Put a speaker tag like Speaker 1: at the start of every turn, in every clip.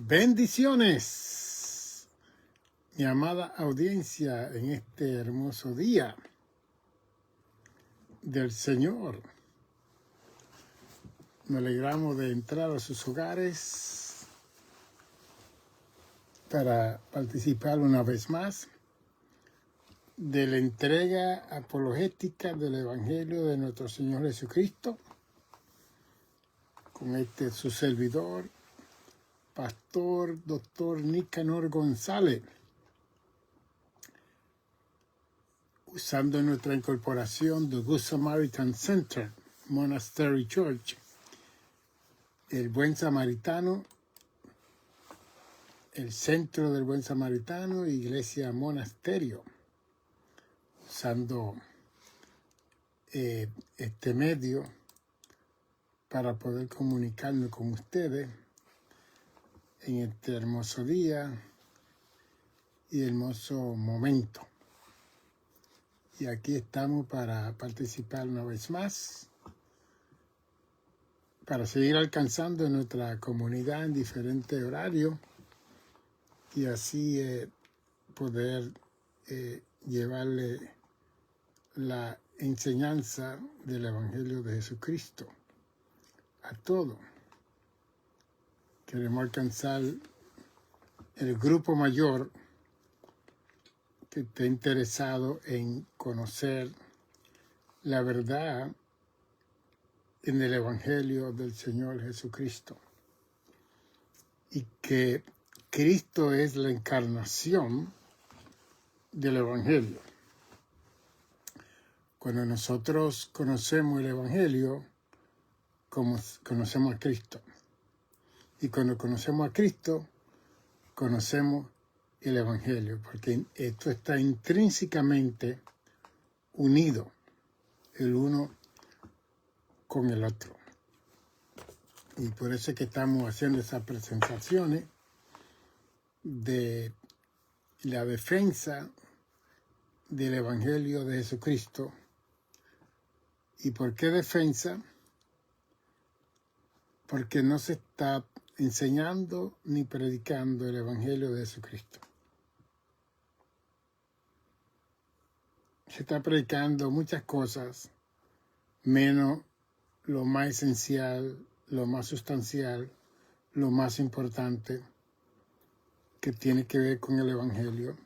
Speaker 1: Bendiciones, mi amada audiencia, en este hermoso día del Señor. Nos alegramos de entrar a sus hogares para participar una vez más de la entrega apologética del Evangelio de nuestro Señor Jesucristo, con su servidor, Pastor Dr. Nicanor González, usando nuestra incorporación de Good Samaritan Center, Monastery Church, el Buen Samaritano, el Centro del Buen Samaritano, Iglesia Monasterio, usando este medio para poder comunicarnos con ustedes en este hermoso día y hermoso momento. Y aquí estamos para participar una vez más, para seguir alcanzando nuestra comunidad en diferentes horarios y así poder llevarle la enseñanza del Evangelio de Jesucristo a todos. Queremos alcanzar el grupo mayor que esté interesado en conocer la verdad en el Evangelio del Señor Jesucristo, y que Cristo es la encarnación del Evangelio. Cuando nosotros conocemos el Evangelio, conocemos a Cristo. Y cuando conocemos a Cristo, conocemos el Evangelio, porque esto está intrínsecamente unido el uno con el otro. Y por eso es que estamos haciendo esas presentaciones de la defensa del Evangelio de Jesucristo. ¿Y por qué defensa? Porque no se está enseñando ni predicando el Evangelio de Jesucristo. Se está predicando muchas cosas, menos lo más esencial, lo más sustancial, lo más importante, que tiene que ver con el Evangelio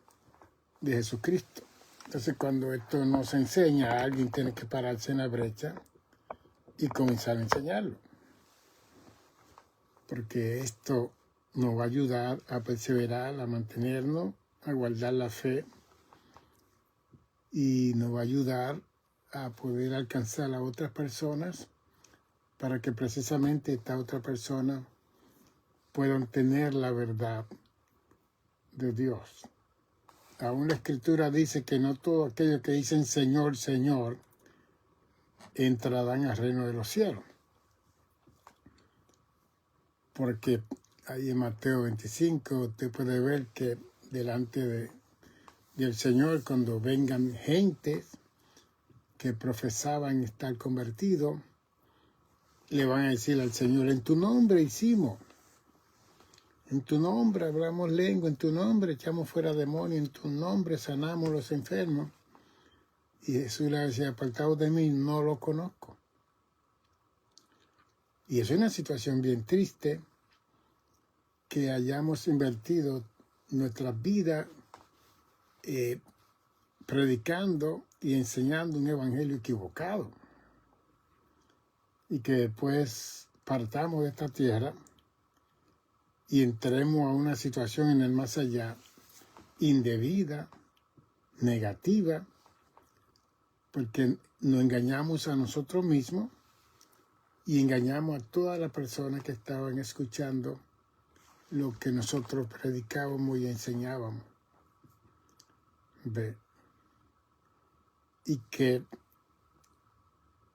Speaker 1: de Jesucristo. Entonces, cuando esto no se enseña, alguien tiene que pararse en la brecha y comenzar a enseñarlo. Porque esto nos va a ayudar a perseverar, a mantenernos, a guardar la fe, y nos va a ayudar a poder alcanzar a otras personas para que precisamente esta otra persona puedan tener la verdad de Dios. Aún la Escritura dice que no todos aquellos que dicen Señor, Señor, entrarán al reino de los cielos. Porque ahí en Mateo 25 usted puede ver que delante del Señor, cuando vengan gentes que profesaban estar convertidos, le van a decir al Señor: en tu nombre hicimos, en tu nombre hablamos lengua, en tu nombre echamos fuera demonios, en tu nombre sanamos los enfermos. Y Jesús le decía: apartados de mí, no lo conozco. Y es una situación bien triste que hayamos invertido nuestras vidas predicando y enseñando un evangelio equivocado, y que después partamos de esta tierra y entremos a una situación en el más allá indebida, negativa, porque nos engañamos a nosotros mismos y engañamos a todas las personas que estaban escuchando lo que nosotros predicábamos y enseñábamos. Y que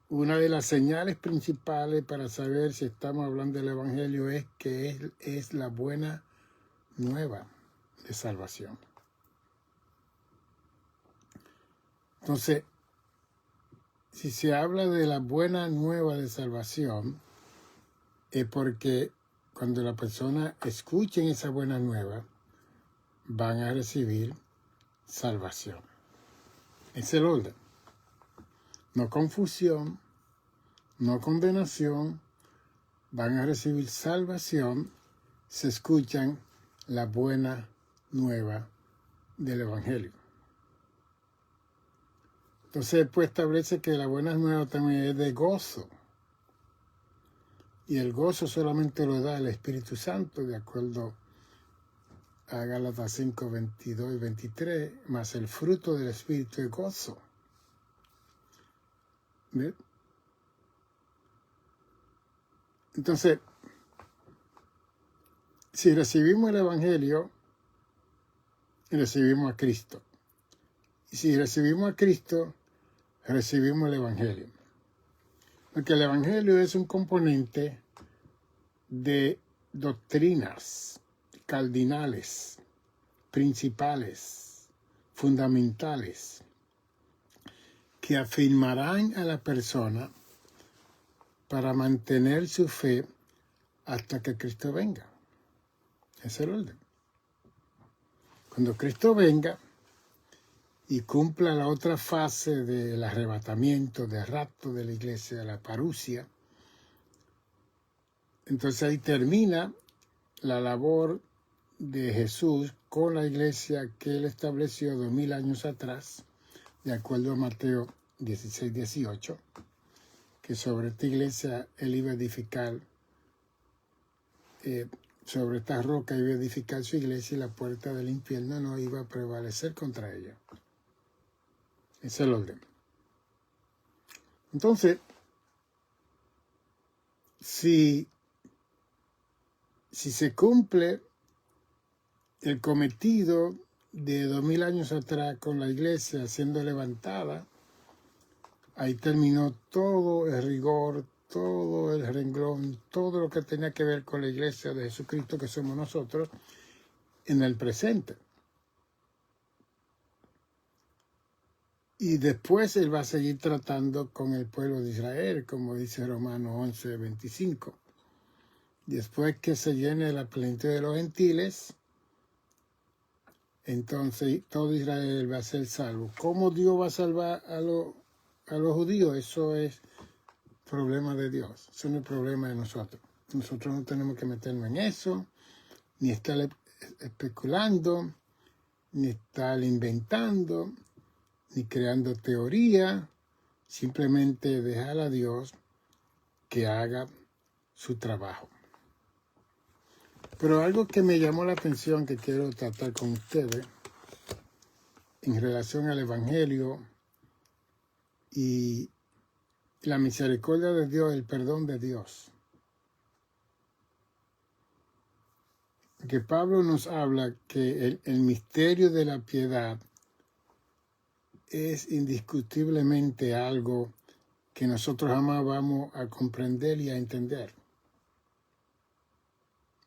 Speaker 1: una de las señales principales para saber si estamos hablando del Evangelio es que es la buena nueva de salvación. Entonces, si se habla de la buena nueva de salvación, es porque cuando la persona escuchen esa buena nueva, van a recibir salvación. Es el orden. No confusión, no condenación, van a recibir salvación si escuchan la buena nueva del Evangelio. Entonces, pues establece que la buena nueva también es de gozo. Y el gozo solamente lo da el Espíritu Santo, de acuerdo a Gálatas 5, 22 y 23, más el fruto del Espíritu es gozo. ¿Ves? Entonces, si recibimos el Evangelio, recibimos a Cristo. Y si recibimos a Cristo, recibimos el Evangelio. Porque el Evangelio es un componente de doctrinas cardinales, principales, fundamentales, que afirmarán a la persona para mantener su fe hasta que Cristo venga. Es el orden. Cuando Cristo venga y cumpla la otra fase del arrebatamiento, del rapto de la iglesia, la parusia, entonces ahí termina la labor de Jesús con la iglesia que él estableció 2000 años atrás, de acuerdo a Mateo 16, 18, que sobre esta iglesia él iba a edificar, sobre esta roca iba a edificar su iglesia y la puerta del infierno no iba a prevalecer contra ella. Es el orden. Entonces, si se cumple el cometido de 2000 años atrás con la iglesia siendo levantada, ahí terminó todo el rigor, todo el renglón, todo lo que tenía que ver con la iglesia de Jesucristo que somos nosotros en el presente. Y después él va a seguir tratando con el pueblo de Israel, como dice Romanos 11, 25. Después que se llene la plenitud de los gentiles, entonces todo Israel va a ser salvo. ¿Cómo Dios va a salvar a los judíos? Eso es problema de Dios, eso no es problema de nosotros. Nosotros no tenemos que meternos en eso, ni estar especulando, ni estar inventando, ni creando teoría, simplemente dejar a Dios que haga su trabajo. Pero algo que me llamó la atención que quiero tratar con ustedes en relación al Evangelio y la misericordia de Dios, el perdón de Dios. Que Pablo nos habla que el misterio de la piedad es indiscutiblemente algo que nosotros jamás vamos a comprender y a entender.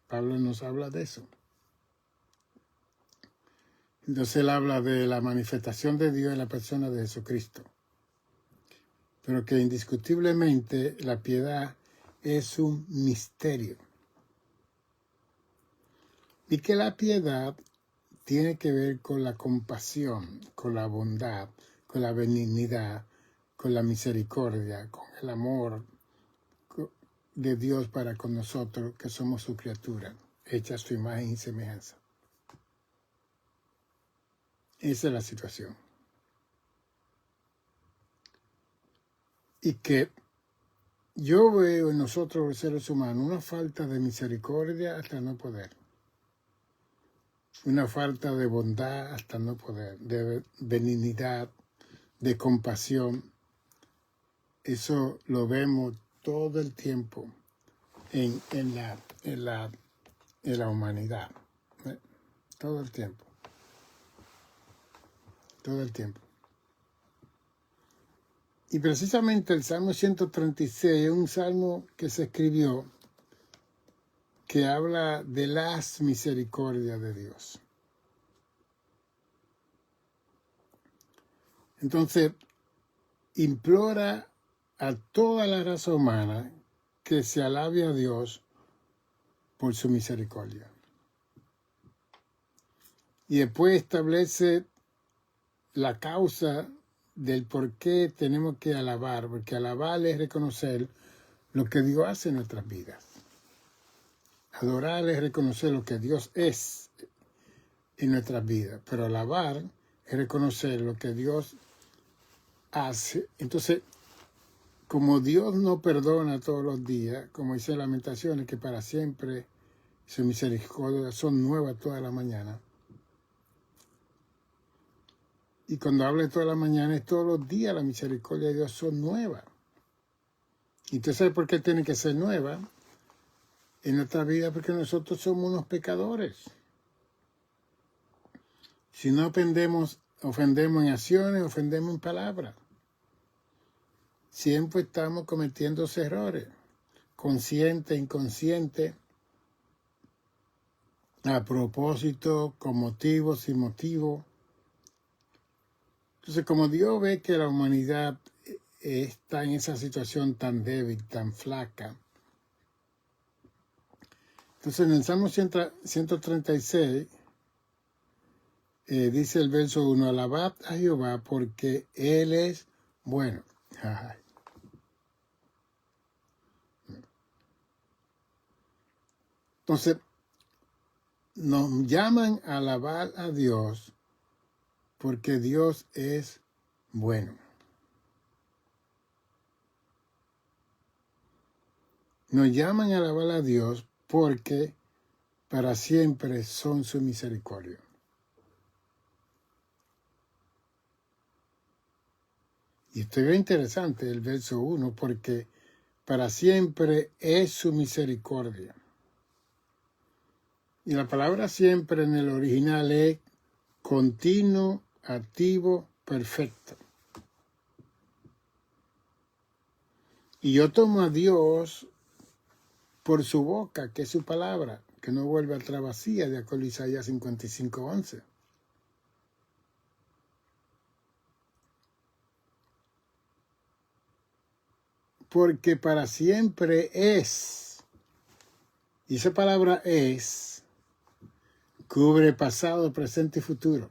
Speaker 1: Pablo nos habla de eso. Entonces él habla de la manifestación de Dios en la persona de Jesucristo. Pero que indiscutiblemente la piedad es un misterio. Y que la piedad tiene que ver con la compasión, con la bondad, con la benignidad, con la misericordia, con el amor de Dios para con nosotros, que somos su criatura, hecha a su imagen y semejanza. Esa es la situación. Y que yo veo en nosotros los seres humanos una falta de misericordia hasta no poder. Una falta de bondad hasta no poder, de benignidad, de compasión. Eso lo vemos todo el tiempo en la humanidad. Todo el tiempo. Todo el tiempo. Y precisamente el Salmo 136 es un salmo que se escribió que habla de las misericordias de Dios. Entonces, implora a toda la raza humana que se alabe a Dios por su misericordia. Y después establece la causa del por qué tenemos que alabar, porque alabar es reconocer lo que Dios hace en nuestras vidas. Adorar es reconocer lo que Dios es en nuestras vidas, pero alabar es reconocer lo que Dios hace. Entonces, como Dios no perdona todos los días, como dice Lamentaciones, que para siempre sus misericordias son nuevas toda la mañana. Y cuando habla de toda la mañana, es todos los días la misericordia de Dios son nuevas. Y usted sabe por qué tiene que ser nueva en nuestra vida, porque nosotros somos unos pecadores. Si no ofendemos en acciones, ofendemos en palabras. Siempre estamos cometiendo errores, consciente, inconsciente, a propósito, con motivo, sin motivo. Entonces, como Dios ve que la humanidad está en esa situación tan débil, tan flaca, entonces en el Salmo 136 dice el verso 1, alabad a Jehová porque Él es bueno. Entonces, nos llaman a alabar a Dios porque Dios es bueno. Nos llaman a alabar a Dios porque para siempre son su misericordia. Y esto es interesante el verso 1, porque para siempre es su misericordia. Y la palabra siempre en el original es continuo, activo, perfecto. Y yo tomo a Dios por su boca, que es su palabra, que no vuelve atrás vacía, de acuerdo a Isaías 55:11. Porque para siempre es. Y esa palabra es, cubre pasado, presente y futuro.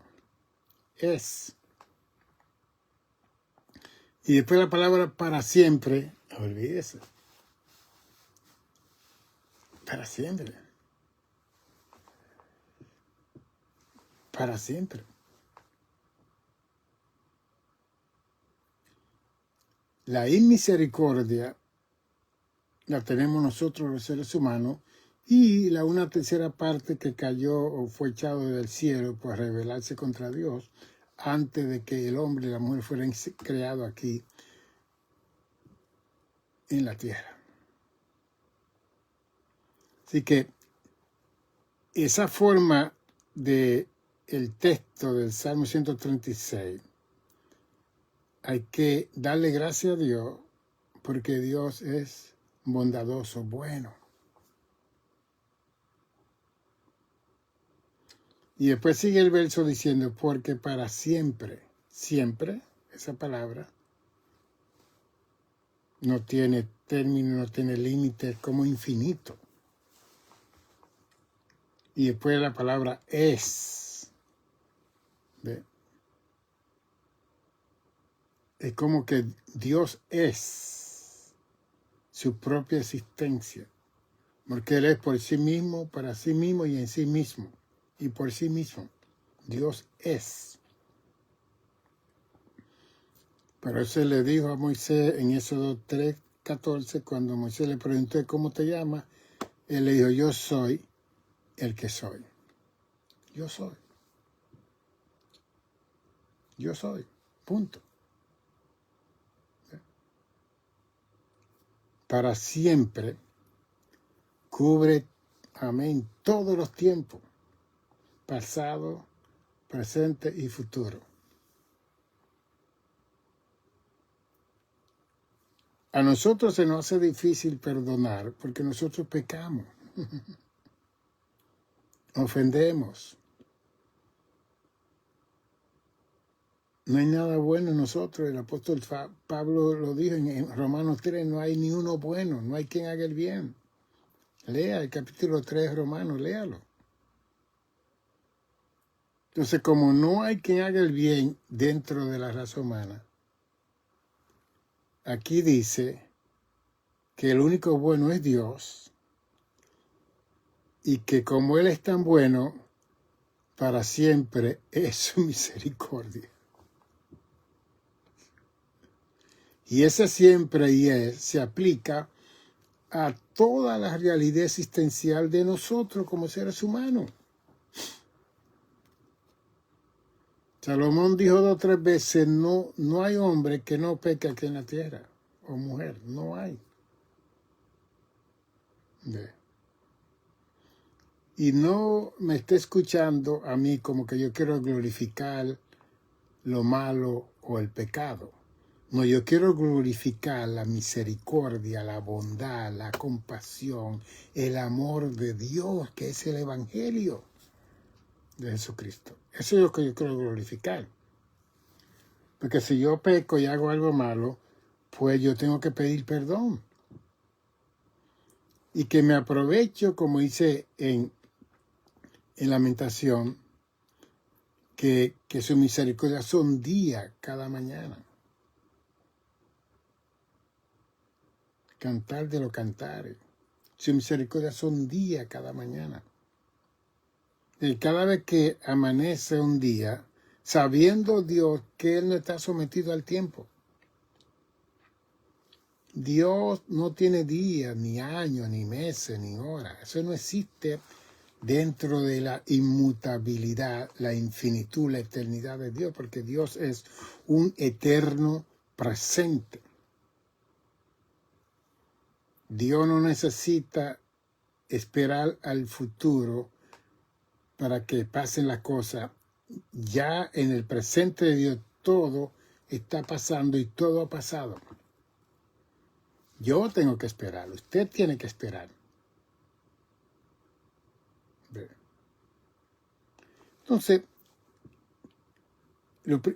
Speaker 1: Es. Y después la palabra para siempre, olvídese. Para siempre. Para siempre. La inmisericordia la tenemos nosotros los seres humanos y una tercera parte que cayó o fue echado del cielo por rebelarse contra Dios antes de que el hombre y la mujer fueran creados aquí en la tierra. Así que esa forma de el texto del Salmo 136 hay que darle gracias a Dios porque Dios es bondadoso, bueno. Y después sigue el verso diciendo, porque para siempre, siempre, esa palabra, no tiene término, no tiene límite, es como infinito. Y después la palabra es. ¿Ve? Es como que Dios es su propia existencia. Porque Él es por sí mismo, para sí mismo y en sí mismo. Y por sí mismo. Dios es. Pero eso le dijo a Moisés en Éxodo 3:14, cuando Moisés le preguntó cómo te llamas, él le dijo, yo soy el que soy. Yo soy. Yo soy. Punto. Para siempre cubre, amén, todos los tiempos, pasado, presente y futuro. A nosotros se nos hace difícil perdonar porque nosotros pecamos, ofendemos. No hay nada bueno en nosotros. El apóstol Pablo lo dijo en Romanos 3, no hay ni uno bueno, no hay quien haga el bien. Lea el capítulo 3 de Romanos, léalo. Entonces, como no hay quien haga el bien dentro de la raza humana, aquí dice que el único bueno es Dios y que como Él es tan bueno, para siempre es su misericordia. Y ese siempre y es se aplica a toda la realidad existencial de nosotros como seres humanos. Salomón dijo 2 o 3 veces, no hay hombre que no peque aquí en la tierra, o mujer, no hay. Y no me esté escuchando a mí como que yo quiero glorificar lo malo o el pecado. No, yo quiero glorificar la misericordia, la bondad, la compasión, el amor de Dios, que es el Evangelio de Jesucristo. Eso es lo que yo quiero glorificar. Porque si yo peco y hago algo malo, pues yo tengo que pedir perdón. Y que me aprovecho, como dice en Lamentación, que su misericordia son día cada mañana. Cantar de los cantares. Su misericordia son día cada mañana. Y cada vez que amanece un día, sabiendo Dios que Él no está sometido al tiempo. Dios no tiene días, ni años, ni meses, ni horas. Eso no existe dentro de la inmutabilidad, la infinitud, la eternidad de Dios, porque Dios es un eterno presente. Dios no necesita esperar al futuro para que pasen las cosas. Ya en el presente de Dios todo está pasando y todo ha pasado. Yo tengo que esperar, usted tiene que esperar. Entonces,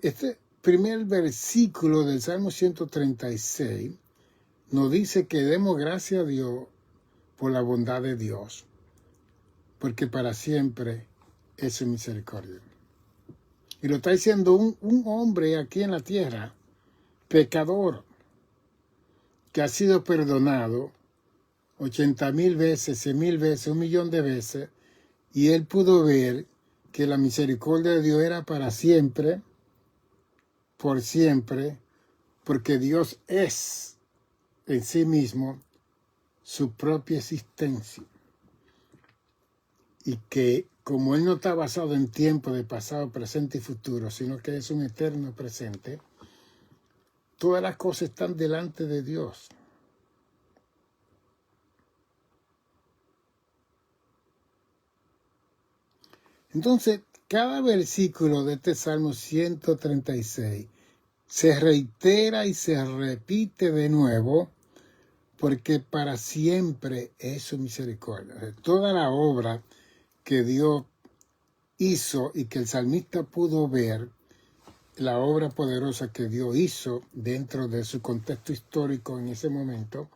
Speaker 1: este primer versículo del Salmo 136 nos dice que demos gracias a Dios por la bondad de Dios, porque para siempre es su misericordia. Y lo está diciendo un hombre aquí en la tierra, pecador, que ha sido perdonado 80,000 veces, 100,000 veces, 1,000,000 de veces, y él pudo ver que la misericordia de Dios era para siempre, por siempre, porque Dios es en sí mismo su propia existencia. Y que como Él no está basado en tiempo de pasado, presente y futuro, sino que es un eterno presente, todas las cosas están delante de Dios. Entonces, cada versículo de este Salmo 136 se reitera y se repite de nuevo, porque para siempre es su misericordia. O sea, toda la obra que Dios hizo y que el salmista pudo ver, la obra poderosa que Dios hizo dentro de su contexto histórico en ese momento,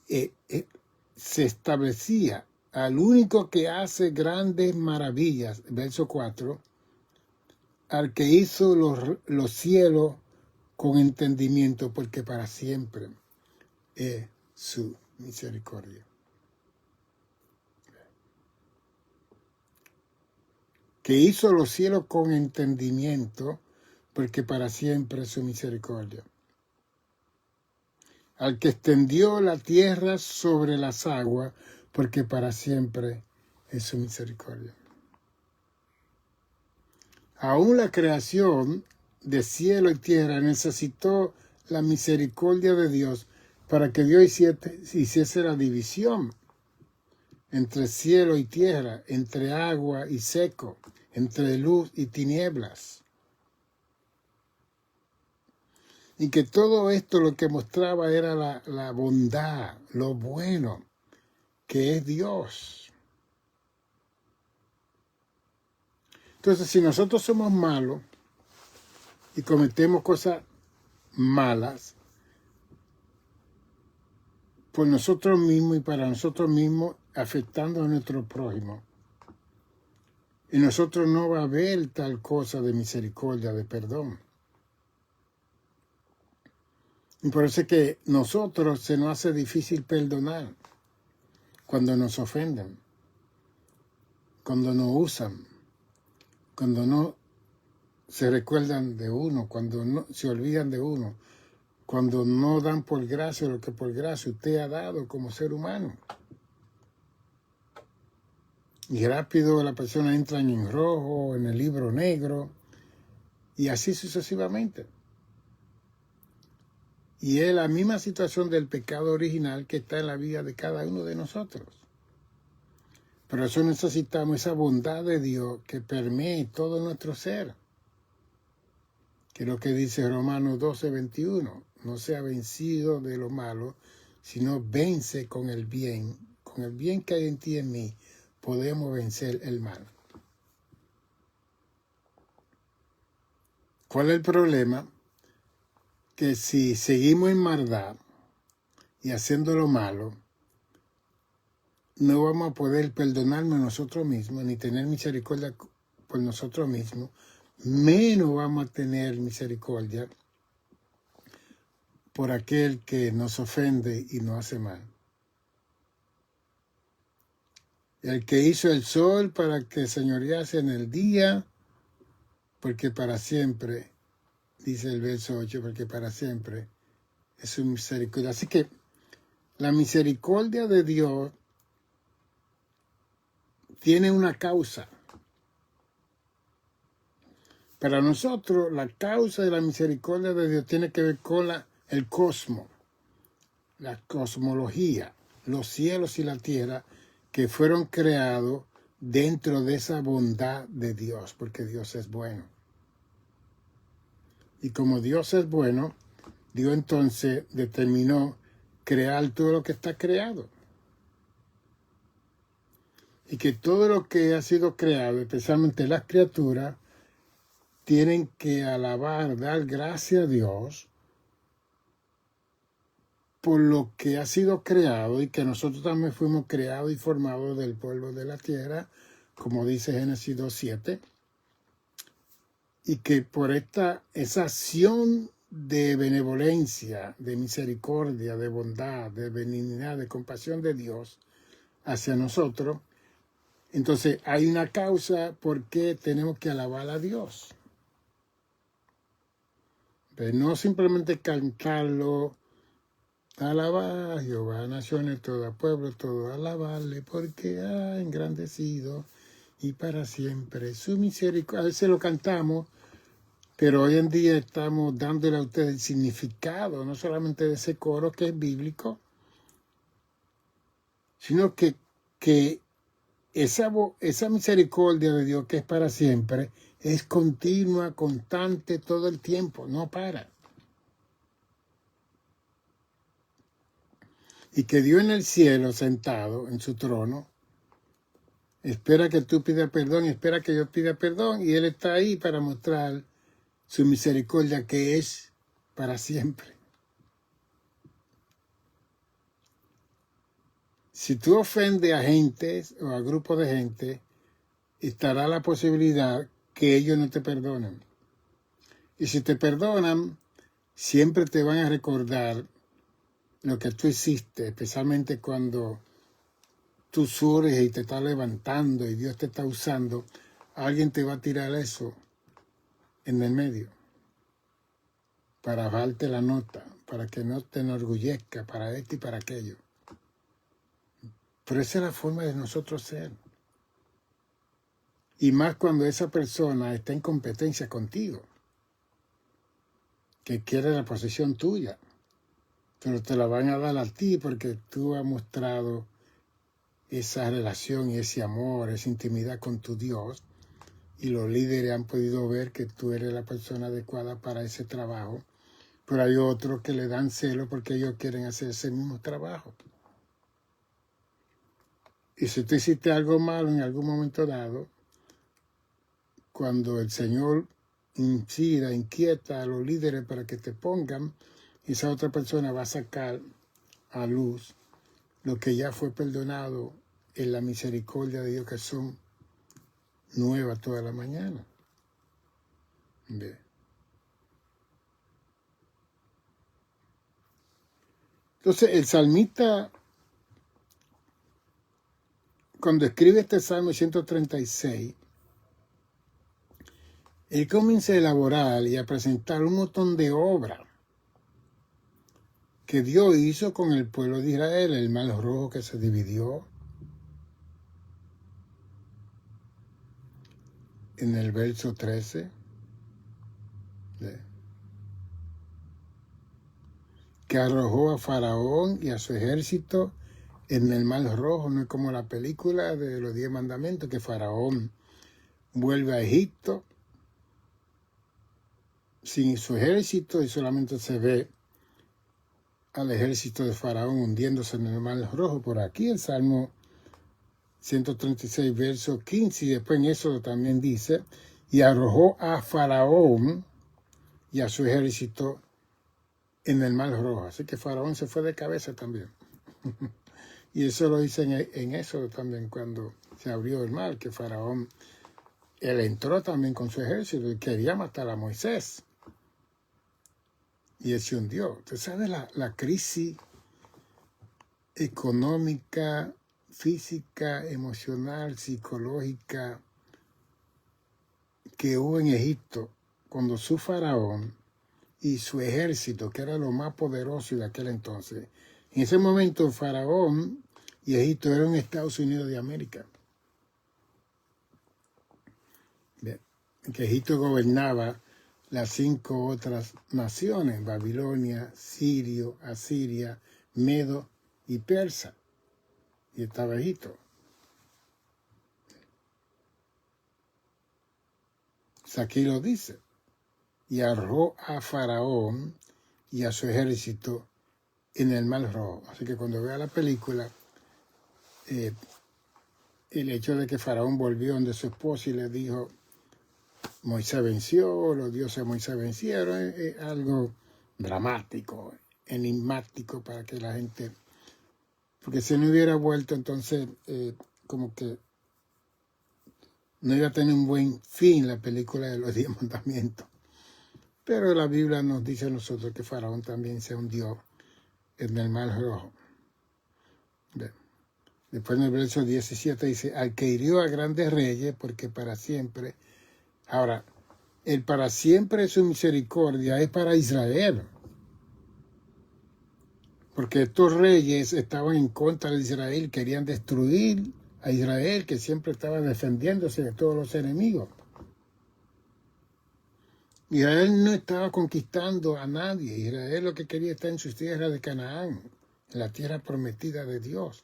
Speaker 1: se establecía al único que hace grandes maravillas, verso 4, al que hizo los cielos con entendimiento, porque para siempre es su misericordia. Que hizo los cielos con entendimiento, porque para siempre es su misericordia. Al que extendió la tierra sobre las aguas, porque para siempre es su misericordia. Aún la creación de cielo y tierra necesitó la misericordia de Dios para que Dios hiciese la división entre cielo y tierra, entre agua y seco, entre luz y tinieblas. Y que todo esto lo que mostraba era la bondad, lo bueno que es Dios. Entonces, si nosotros somos malos y cometemos cosas malas, por nosotros mismos y para nosotros mismos, afectando a nuestro prójimo. En nosotros no va a haber tal cosa de misericordia, de perdón. Y por eso es que nosotros se nos hace difícil perdonar cuando nos ofenden, cuando nos usan, cuando no se recuerdan de uno, cuando no se olvidan de uno, cuando no dan por gracia lo que por gracia usted ha dado como ser humano. Y rápido la persona entra en rojo, en el libro negro, y así sucesivamente. Y es la misma situación del pecado original que está en la vida de cada uno de nosotros. Por eso necesitamos esa bondad de Dios que permee todo nuestro ser. Que es lo que dice Romanos 12:21. No sea vencido de lo malo, sino vence con el bien. Con el bien que hay en ti y en mí, podemos vencer el mal. ¿Cuál es el problema? Que si seguimos en maldad y haciendo lo malo, no vamos a poder perdonarnos a nosotros mismos, ni tener misericordia por nosotros mismos, menos vamos a tener misericordia por aquel que nos ofende y nos hace mal. El que hizo el sol para que señorease en el día, porque para siempre, dice el verso 8, porque para siempre es su misericordia. Así que la misericordia de Dios tiene una causa. Para nosotros, la causa de la misericordia de Dios tiene que ver con el cosmos, la cosmología, los cielos y la tierra que fueron creados dentro de esa bondad de Dios, porque Dios es bueno. Y como Dios es bueno, Dios entonces determinó crear todo lo que está creado. Y que todo lo que ha sido creado, especialmente las criaturas, tienen que alabar, dar gracias a Dios por lo que ha sido creado y que nosotros también fuimos creados y formados del polvo de la tierra, como dice Génesis 2:7, y que por esa acción de benevolencia, de misericordia, de bondad, de benignidad, de compasión de Dios hacia nosotros, entonces hay una causa por qué tenemos que alabar a Dios. Pero no simplemente cantarlo, alabar a Jehová, naciones, todo pueblo, todo alabarle, porque ha engrandecido y para siempre su misericordia. A veces lo cantamos, pero hoy en día estamos dándole a ustedes el significado, no solamente de ese coro que es bíblico, sino que esa misericordia de Dios que es para siempre es continua, constante todo el tiempo, no para. Y que Dios en el cielo, sentado en su trono, espera que tú pidas perdón, espera que yo pida perdón, y Él está ahí para mostrar su misericordia que es para siempre. Si tú ofendes a gente o a grupos de gente, estará la posibilidad que ellos no te perdonen. Y si te perdonan, siempre te van a recordar lo que tú hiciste, especialmente cuando tú surges y te estás levantando y Dios te está usando, alguien te va a tirar eso en el medio para bajarte la nota, para que no te enorgullezca, para esto y para aquello. Pero esa es la forma de nosotros ser. Y más cuando esa persona está en competencia contigo, que quiere la posición tuya, pero te la van a dar a ti porque tú has mostrado esa relación y ese amor, esa intimidad con tu Dios, y los líderes han podido ver que tú eres la persona adecuada para ese trabajo, pero hay otros que le dan celo porque ellos quieren hacer ese mismo trabajo. Y si tú hiciste algo malo en algún momento dado, cuando el Señor inquieta a los líderes para que te pongan, esa otra persona va a sacar a luz lo que ya fue perdonado en la misericordia de Dios, que son nuevas toda la mañana. ¿Ve? Entonces, el salmista, cuando escribe este Salmo 136, él comienza a elaborar y a presentar un montón de obras que Dios hizo con el pueblo de Israel, el mar rojo que se dividió. En el verso 13, que arrojó a Faraón y a su ejército en el mar rojo. No es como la película de los 10 mandamientos, que Faraón vuelve a Egipto sin su ejército y solamente se ve al ejército de Faraón hundiéndose en el mar rojo. Por aquí el Salmo 136, verso 15, y después en eso también dice, y arrojó a Faraón y a su ejército en el mar rojo. Así que Faraón se fue de cabeza también. Y eso lo dice en eso también, cuando se abrió el mar, que Faraón, él entró también con su ejército y quería matar a Moisés. Y él se hundió. Usted sabe la crisis económica, física, emocional, psicológica que hubo en Egipto cuando su faraón y su ejército, que era lo más poderoso de aquel entonces. En ese momento, Faraón y Egipto eran Estados Unidos de América. Bien, que Egipto gobernaba las 5 otras naciones: Babilonia, Sirio, Asiria, Medo y Persa. Y estaba Egipto. O sea, aquí lo dice. Y arrojó a Faraón y a su ejército en el mar rojo. Así que cuando vea la película, el hecho de que Faraón volvió donde su esposa y le dijo, Moisés venció, los dioses de Moisés vencieron, es algo dramático, enigmático para que la gente, porque si no hubiera vuelto, entonces como que no iba a tener un buen fin la película de los 10 mandamientos. Pero la Biblia nos dice a nosotros que Faraón también se hundió en el mar rojo. Bien. Después en el verso 17 dice, al que hirió a grandes reyes, porque para siempre. Ahora, el para siempre de su misericordia es para Israel. Porque estos reyes estaban en contra de Israel, querían destruir a Israel, que siempre estaba defendiéndose de todos los enemigos. Israel no estaba conquistando a nadie. Israel lo que quería estar en sus tierras de Canaán, en la tierra prometida de Dios.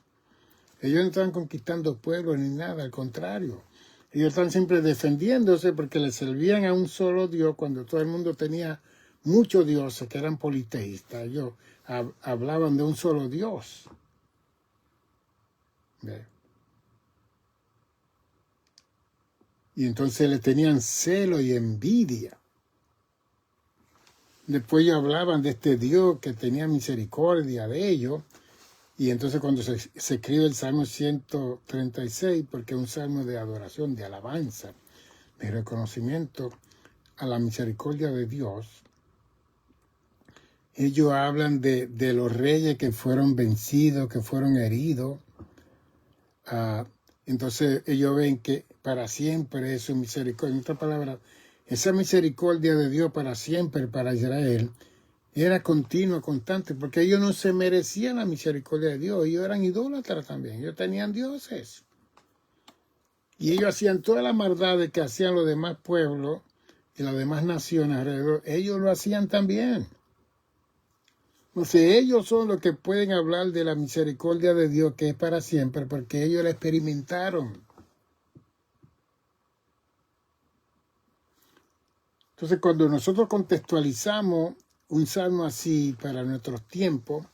Speaker 1: Ellos no estaban conquistando pueblos ni nada, al contrario. Ellos están siempre defendiéndose porque le servían a un solo Dios cuando todo el mundo tenía muchos dioses que eran politeístas. Ellos hablaban de un solo Dios. ¿Ve? Y entonces le tenían celo y envidia. Después ellos hablaban de este Dios que tenía misericordia de ellos. Y entonces cuando se escribe el Salmo 136, porque es un salmo de adoración, de alabanza, de reconocimiento a la misericordia de Dios, ellos hablan de los reyes que fueron vencidos, que fueron heridos. Entonces ellos ven que para siempre es su misericordia. En otras palabras, esa misericordia de Dios para siempre, para Israel, era continua, constante, porque ellos no se merecían la misericordia de Dios. Ellos eran idólatras también. Ellos tenían dioses. Y ellos hacían todas las maldades que hacían los demás pueblos y las demás naciones alrededor. Ellos lo hacían también. Entonces ellos son los que pueden hablar de la misericordia de Dios, que es para siempre, porque ellos la experimentaron. Entonces cuando nosotros contextualizamos un salmo así para nuestros tiempos,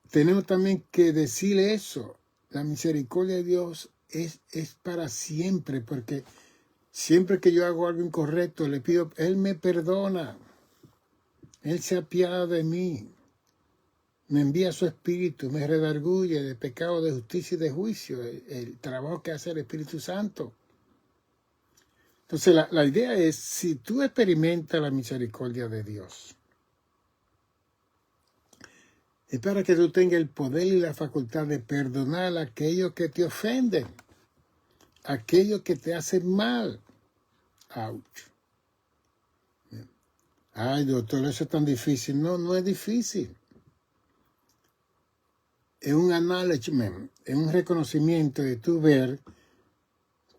Speaker 1: tenemos también que decirle eso. La misericordia de Dios es para siempre, porque siempre que yo hago algo incorrecto, le pido, Él me perdona. Él se apiada de mí. me envía su Espíritu, me redarguye de pecado, de justicia y de juicio, el trabajo que hace el Espíritu Santo. Entonces la idea es, si tú experimentas la misericordia de Dios, es para que tú tengas el poder y la facultad de perdonar a aquellos que te ofenden, a aquellos que te hacen mal. Ouch. Ay, doctor, eso es tan difícil. No, no es difícil. Es un acknowledgement, es un reconocimiento de tú ver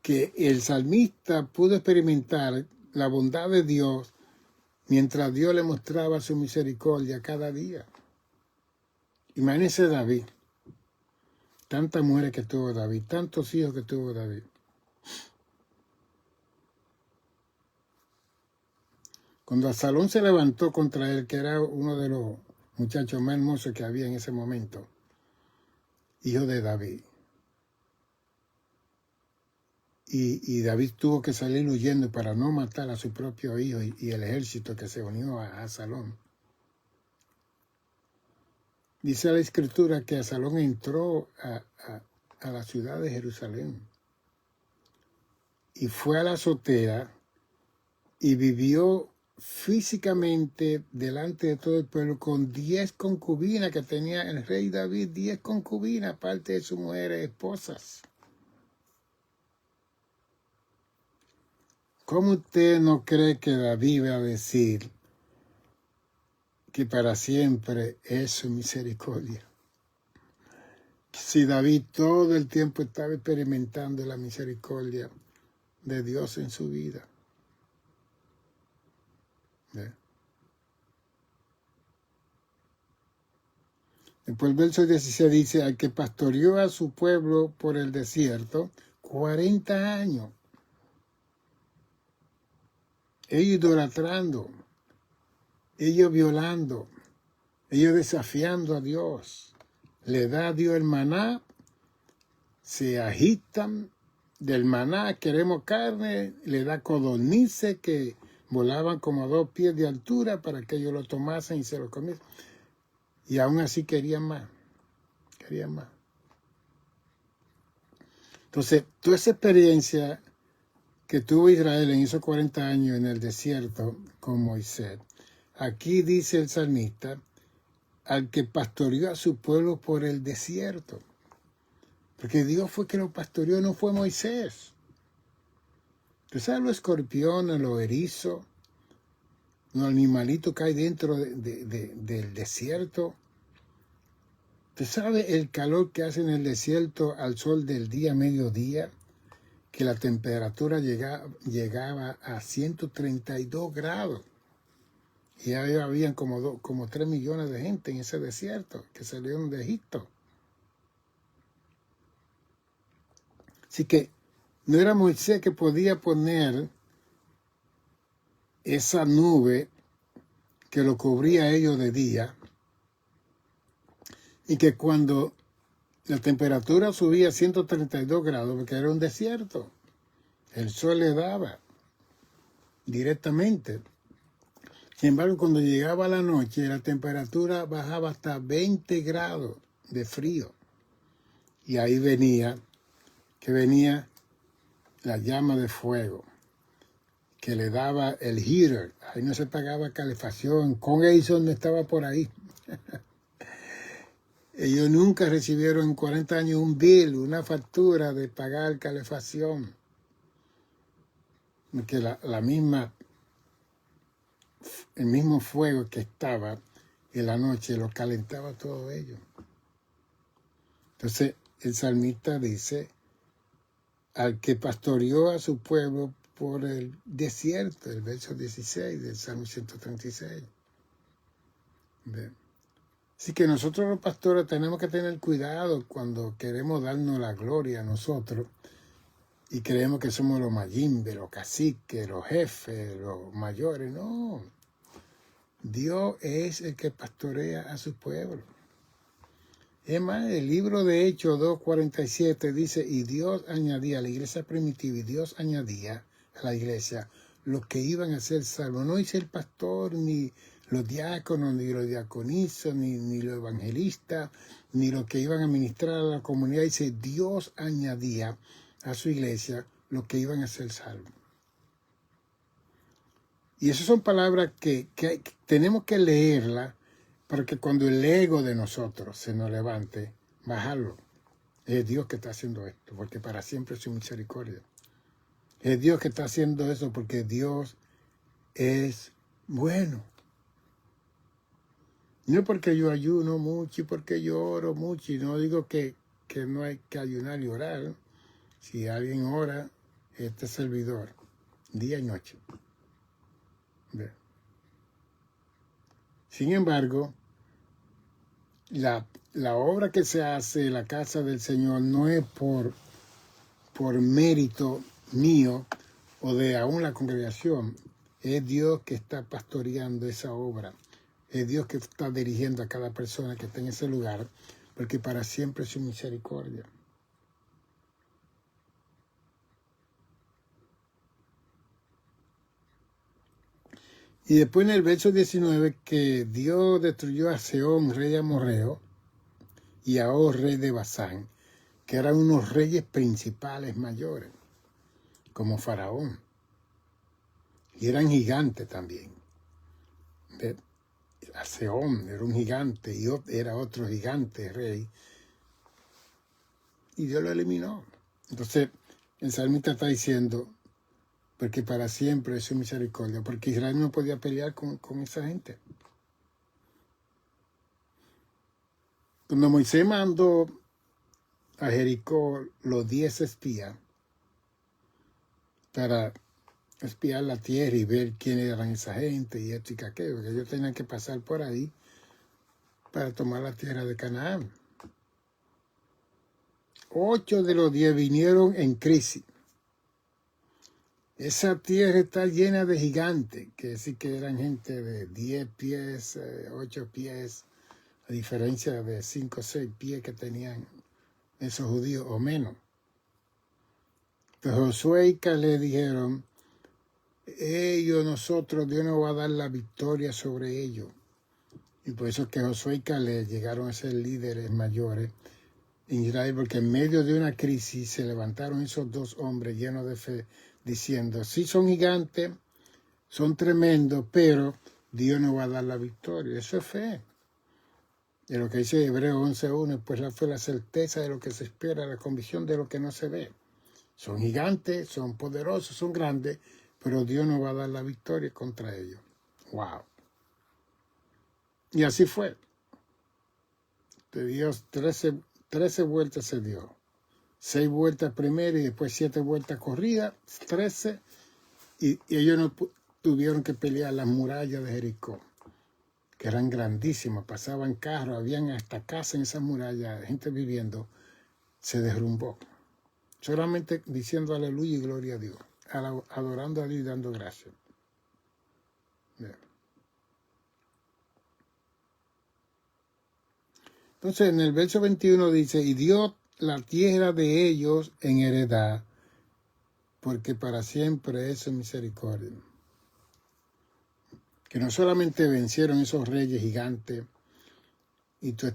Speaker 1: que el salmista pudo experimentar la bondad de Dios mientras Dios le mostraba su misericordia cada día. Imagínese David, tantas mujeres que tuvo David, tantos hijos que tuvo David. Cuando Absalón se levantó contra él, que era uno de los muchachos más hermosos que había en ese momento, hijo de David, y David tuvo que salir huyendo para no matar a su propio hijo y el ejército que se unió a Absalón. Dice la Escritura que Absalón entró a la ciudad de Jerusalén y fue a la azotea y vivió físicamente delante de todo el pueblo con 10 concubinas que tenía el rey David, 10 concubinas, aparte de sus mujeres esposas. ¿Cómo usted no cree que David va a decir que para siempre es su misericordia? Si David todo el tiempo estaba experimentando la misericordia de Dios en su vida. Después el verso 16 dice, al que pastoreó a su pueblo por el desierto 40 años. Ellos idolatrando, ellos violando, ellos desafiando a Dios. Le da a Dios el maná, se agitan del maná, queremos carne, le da codornices que volaban como a 2 pies de altura para que ellos lo tomasen y se lo comiesen. Y aún así querían más, querían más. Entonces, toda esa experiencia que tuvo Israel en esos 40 años en el desierto con Moisés, aquí dice el salmista, al que pastoreó a su pueblo por el desierto. Porque Dios fue que lo pastoreó, no fue Moisés. Tú sabes los escorpiones, los erizos, los animalitos que hay dentro del desierto. ¿Tú sabes el calor que hace en el desierto al sol del día, mediodía? Que la temperatura llegaba a 132 grados. Y ahí habían como 3 millones de gente en ese desierto que salieron de Egipto. Así que no era Moisés que podía poner esa nube que lo cubría a ellos de día y que cuando la temperatura subía a 132 grados, porque era un desierto, el sol le daba directamente. Sin embargo, cuando llegaba la noche, la temperatura bajaba hasta 20 grados de frío. Y ahí venía la llama de fuego, que le daba el heater. Ahí no se pagaba calefacción. Con Edison estaba por ahí. Ellos nunca recibieron en 40 años un bill, una factura de pagar calefacción. Porque el mismo fuego que estaba en la noche lo calentaba todo ello. Entonces el salmista dice, al que pastoreó a su pueblo por el desierto, el verso 16 del Salmo 136. Bien. Así que nosotros los pastores tenemos que tener cuidado cuando queremos darnos la gloria a nosotros y creemos que somos los mayimbe, los caciques, los jefes, los mayores. No, Dios es el que pastorea a su pueblo. Es más, el libro de Hechos 2:47 dice, y Dios añadía a la iglesia primitiva, y Dios añadía a la iglesia los que iban a ser salvos. No dice el pastor, ni los diáconos, ni los diaconisas, ni los evangelistas, ni los que iban a ministrar a la comunidad. Dice, Dios añadía a su iglesia los que iban a ser salvos. Y esas son palabras que tenemos que leerlas para que cuando el ego de nosotros se nos levante, bajarlo. Es Dios que está haciendo esto, porque para siempre es su misericordia. Es Dios que está haciendo eso porque Dios es bueno. No porque yo ayuno mucho y porque yo oro mucho. Y no digo que no hay que ayunar y orar. Si alguien ora, este servidor, día y noche. Sin embargo, la obra que se hace en la casa del Señor no es por mérito mío o de aún la congregación. Es Dios que está pastoreando esa obra. Es Dios que está dirigiendo a cada persona que está en ese lugar, porque para siempre es su misericordia. Y después en el verso 19, que Dios destruyó a Sehón, rey de Amorreo, y a Og, rey de Basán, que eran unos reyes principales mayores, como Faraón. Y eran gigantes también. A Sehón era un gigante y Og era otro gigante rey. Y Dios lo eliminó. Entonces, el salmista está diciendo, porque para siempre es su misericordia, porque Israel no podía pelear con esa gente. Cuando Moisés mandó a Jericó los 10 espías para espiar la tierra y ver quiénes eran esa gente y esto y aquello, porque ellos tenían que pasar por ahí para tomar la tierra de Canaán. 8 de los 10 vinieron en crisis. Esa tierra está llena de gigantes, que decir que eran gente de 10 pies, 8 pies, a diferencia de 5 o 6 pies que tenían esos judíos o menos. Entonces Josué y Caleb dijeron, Dios nos va a dar la victoria sobre ellos. Y por eso que Josué y Caleb llegaron a ser líderes mayores en Israel, porque en medio de una crisis se levantaron esos dos hombres llenos de fe, diciendo, sí son gigantes, son tremendos, pero Dios nos va a dar la victoria. Eso es fe. De lo que dice Hebreos 11:1, pues la fe, la certeza de lo que se espera, la convicción de lo que no se ve. Son gigantes, son poderosos, son grandes, pero Dios nos va a dar la victoria contra ellos. ¡Wow! Y así fue. De Dios, 13 vueltas se dio. 6 vueltas primero y después 7 vueltas corridas, 13, y ellos no tuvieron que pelear las murallas de Jericó, que eran grandísimas, pasaban carros, habían hasta casas en esas murallas, gente viviendo, se derrumbó. Solamente diciendo aleluya y gloria a Dios, adorando a Dios y dando gracias. Bien. Entonces en el verso 21 dice, y dio la tierra de ellos en heredad, porque para siempre es su misericordia. Que no solamente vencieron esos reyes gigantes y todos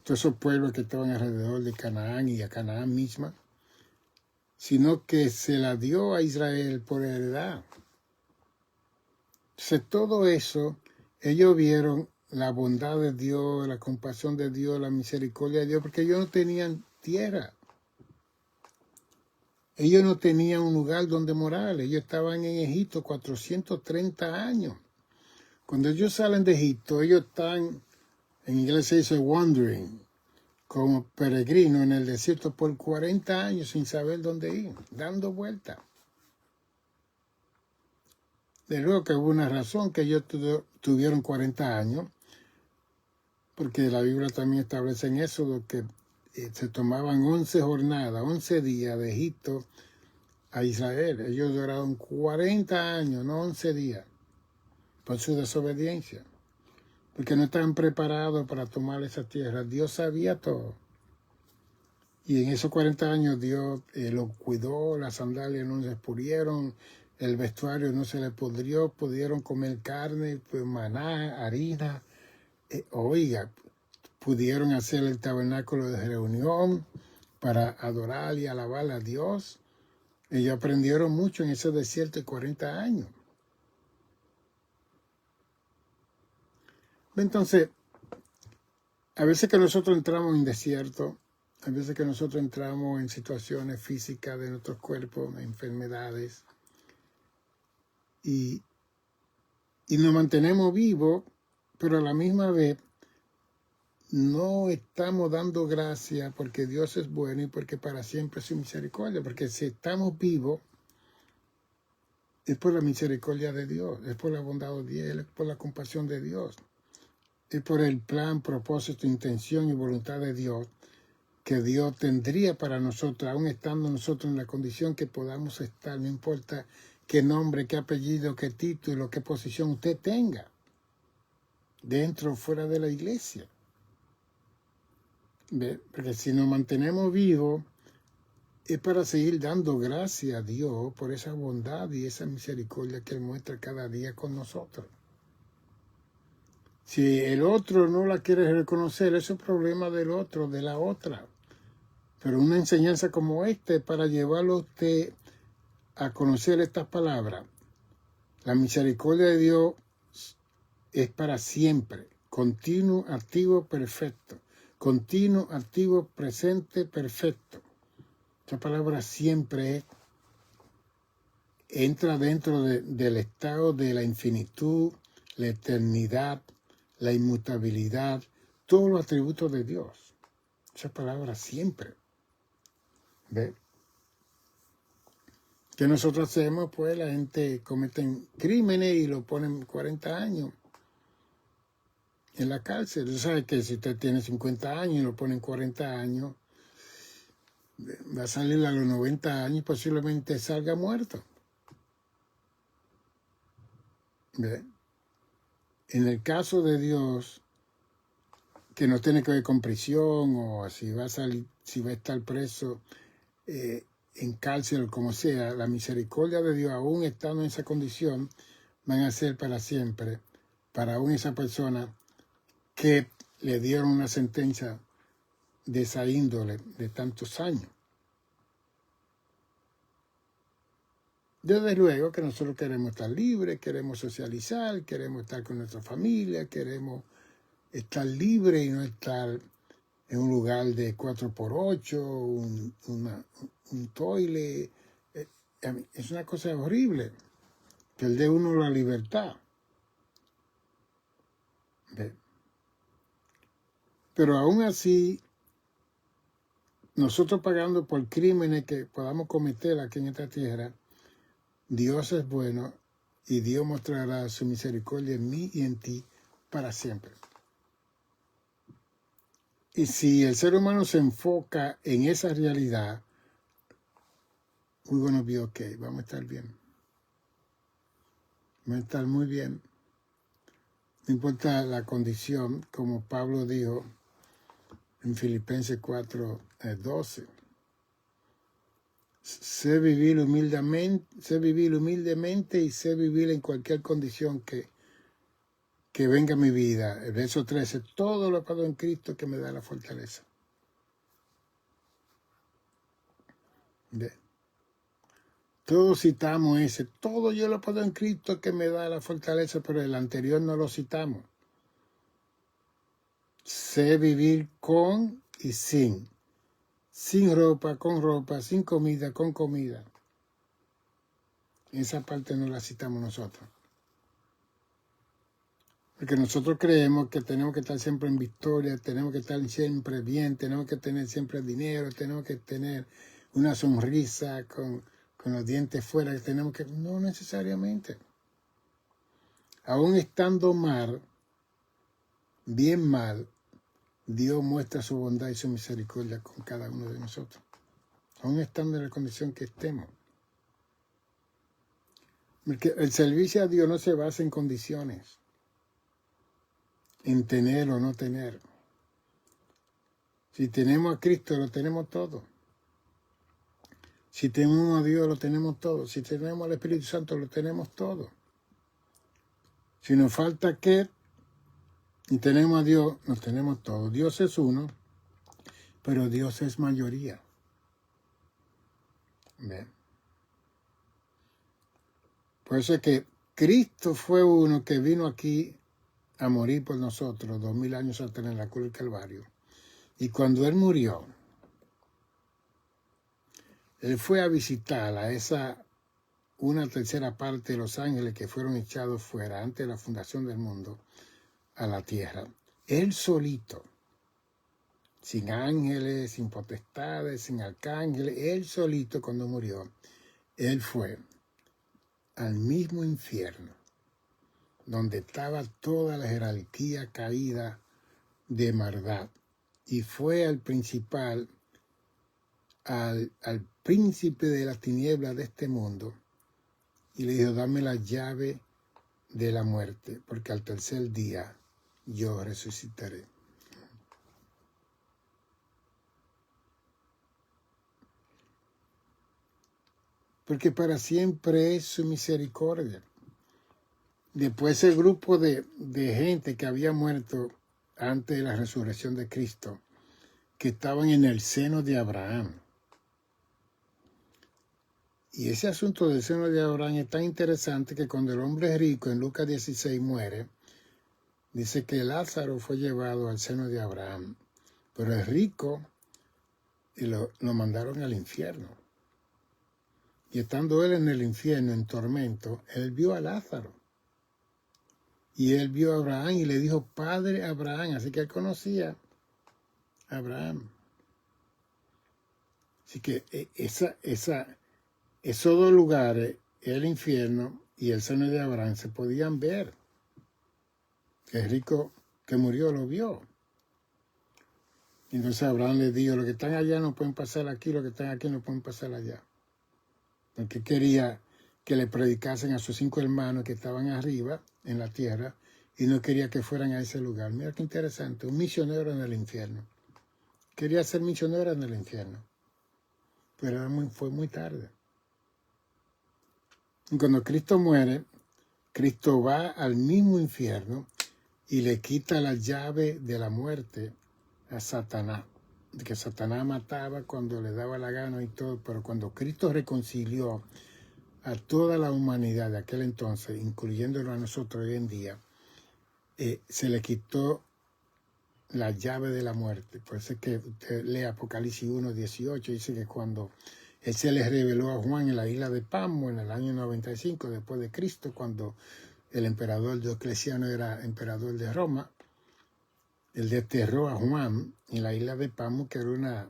Speaker 1: esos pueblos que estaban alrededor de Canaán y a Canaán misma, sino que se la dio a Israel por heredad. Entonces todo eso, ellos vieron la bondad de Dios, la compasión de Dios, la misericordia de Dios, porque ellos no tenían tierra. Ellos no tenían un lugar donde morar. Ellos estaban en Egipto 430 años. Cuando ellos salen de Egipto, ellos están, en inglés se dice wandering, como peregrinos en el desierto por 40 años sin saber dónde ir, dando vueltas. De luego que hubo una razón que ellos tuvieron 40 años, porque la Biblia también establece en eso que se tomaban 11 jornadas, 11 días de Egipto a Israel. Ellos duraron 40 años, no 11 días, por su desobediencia, porque no estaban preparados para tomar esa tierra. Dios sabía todo. Y en esos 40 años Dios los cuidó, las sandalias no se pudieron, el vestuario no se les pudrió, pudieron comer carne, pues, maná, harina. Oiga, pudieron hacer el tabernáculo de reunión para adorar y alabar a Dios. Ellos aprendieron mucho en ese desierto de 40 años. Entonces, a veces que nosotros entramos en desierto, a veces que nosotros entramos en situaciones físicas de nuestros cuerpos, enfermedades, y nos mantenemos vivos, pero a la misma vez no estamos dando gracias porque Dios es bueno y porque para siempre es su misericordia. Porque si estamos vivos, es por la misericordia de Dios, es por la bondad de Dios, es por la compasión de Dios, es por el plan, propósito, intención y voluntad de Dios que Dios tendría para nosotros, aún estando nosotros en la condición que podamos estar, no importa qué nombre, qué apellido, qué título, qué posición usted tenga, dentro o fuera de la iglesia. ¿Ve? Porque si nos mantenemos vivos, es para seguir dando gracias a Dios por esa bondad y esa misericordia que Él muestra cada día con nosotros. Si el otro no la quiere reconocer, ese es el problema del otro, de la otra. Pero una enseñanza como esta es para llevarlo a usted a conocer estas palabras. La misericordia de Dios es para siempre, continuo, activo, perfecto. Continuo, activo, presente, perfecto. Esa palabra siempre entra dentro del estado de la infinitud, la eternidad, la inmutabilidad, todos los atributos de Dios. Esa palabra siempre. ¿Ve? ¿Qué nosotros hacemos? Pues la gente comete crímenes y lo ponen 40 años en la cárcel. Usted sabe que si usted tiene 50 años y lo ponen 40 años, va a salir a los 90 años y posiblemente salga muerto. ¿Ve? En el caso de Dios, que no tiene que ver con prisión o si va a salir, si va a estar preso en cárcel o como sea, la misericordia de Dios, aún estando en esa condición, van a ser para siempre, para aún esa persona que le dieron una sentencia de esa índole de tantos años. Desde luego que nosotros queremos estar libres, queremos socializar, queremos estar con nuestra familia, queremos estar libres y no estar en un lugar de 4x8, un toile. Es una cosa horrible, perder uno la libertad. ¿Ve? Pero aún así, nosotros pagando por crímenes que podamos cometer aquí en esta tierra, Dios es bueno y Dios mostrará su misericordia en mí y en ti para siempre. Y si el ser humano se enfoca en esa realidad, we're going to be okay, vamos a estar bien. Vamos a estar muy bien. No importa la condición, como Pablo dijo en Filipenses 4:12. Sé vivir humildemente y sé vivir en cualquier condición que venga a mi vida. El verso 13, todo lo puedo en Cristo que me da la fortaleza. ¿Ve? Todos citamos ese, todo yo lo puedo en Cristo que me da la fortaleza, pero el anterior no lo citamos. Sé vivir con y sin ropa, con ropa, sin comida, con comida. Esa parte no la citamos nosotros. Porque nosotros creemos que tenemos que estar siempre en victoria, tenemos que estar siempre bien, tenemos que tener siempre dinero, tenemos que tener una sonrisa con los dientes fuera, tenemos que... No necesariamente. Aún estando mal, bien mal, Dios muestra su bondad y su misericordia con cada uno de nosotros. Aún estando en la condición que estemos. Porque el servicio a Dios no se basa en condiciones, en tener o no tener. Si tenemos a Cristo, lo tenemos todo. Si tenemos a Dios, lo tenemos todo. Si tenemos al Espíritu Santo, lo tenemos todo. Si nos falta qué, y tenemos a Dios, nos tenemos todo. Dios es uno, pero Dios es mayoría. ¿Ven? Por eso es que Cristo fue uno que vino aquí a morir por nosotros 2000 años atrás en la cruz del Calvario. Y cuando Él murió, Él fue a visitar a una tercera parte de los ángeles que fueron echados fuera antes de la fundación del mundo a la tierra. Él solito, sin ángeles, sin potestades, sin arcángeles, Él solito cuando murió, Él fue al mismo infierno, donde estaba toda la jerarquía caída de maldad, y fue al principal, al príncipe de las tinieblas de este mundo, y le dijo, dame la llave de la muerte, porque al tercer día yo resucitaré. Porque para siempre es su misericordia. Después ese grupo de gente que había muerto antes de la resurrección de Cristo, que estaban en el seno de Abraham. Y ese asunto del seno de Abraham es tan interesante que cuando el hombre rico en Lucas 16 muere, dice que Lázaro fue llevado al seno de Abraham, pero el rico lo mandaron al infierno. Y estando él en el infierno, en tormento, él vio a Lázaro. Y él vio a Abraham y le dijo, Padre Abraham. Así que él conocía a Abraham. Así que esos dos lugares, el infierno y el seno de Abraham, se podían ver. El rico que murió lo vio. Entonces Abraham le dijo, los que están allá no pueden pasar aquí, los que están aquí no pueden pasar allá. Porque quería que le predicasen a sus 5 hermanos que estaban arriba en la tierra y no quería que fueran a ese lugar. Mira qué interesante, un misionero en el infierno. Quería ser misionero en el infierno, pero fue muy tarde. Y cuando Cristo muere, Cristo va al mismo infierno y le quita la llave de la muerte a Satanás. Que Satanás mataba cuando le daba la gana y todo, pero cuando Cristo reconcilió a toda la humanidad de aquel entonces, incluyéndolo a nosotros hoy en día, se le quitó la llave de la muerte. Por eso es que usted lee Apocalipsis 1:18, dice que cuando Él se les reveló a Juan en la isla de Patmos en el año 95 después de Cristo, cuando el emperador Diocleciano era emperador de Roma, Él desterró a Juan en la isla de Patmos, que era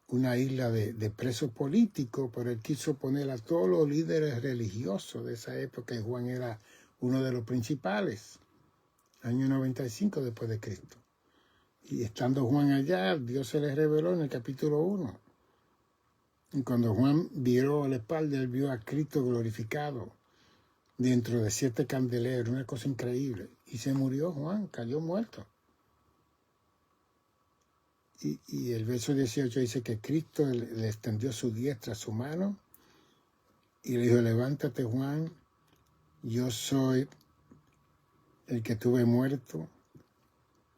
Speaker 1: una isla de presos políticos, pero él quiso poner a todos los líderes religiosos de esa época, y Juan era uno de los principales, año 95 después de Cristo. Y estando Juan allá, Dios se les reveló en el capítulo 1. Y cuando Juan viró a la espalda, él vio a Cristo glorificado dentro de 7 candeleros, una cosa increíble. Y se murió Juan, cayó muerto. Y el verso 18 dice que Cristo le extendió su diestra, su mano, y le dijo, levántate Juan, yo soy el que tuve muerto,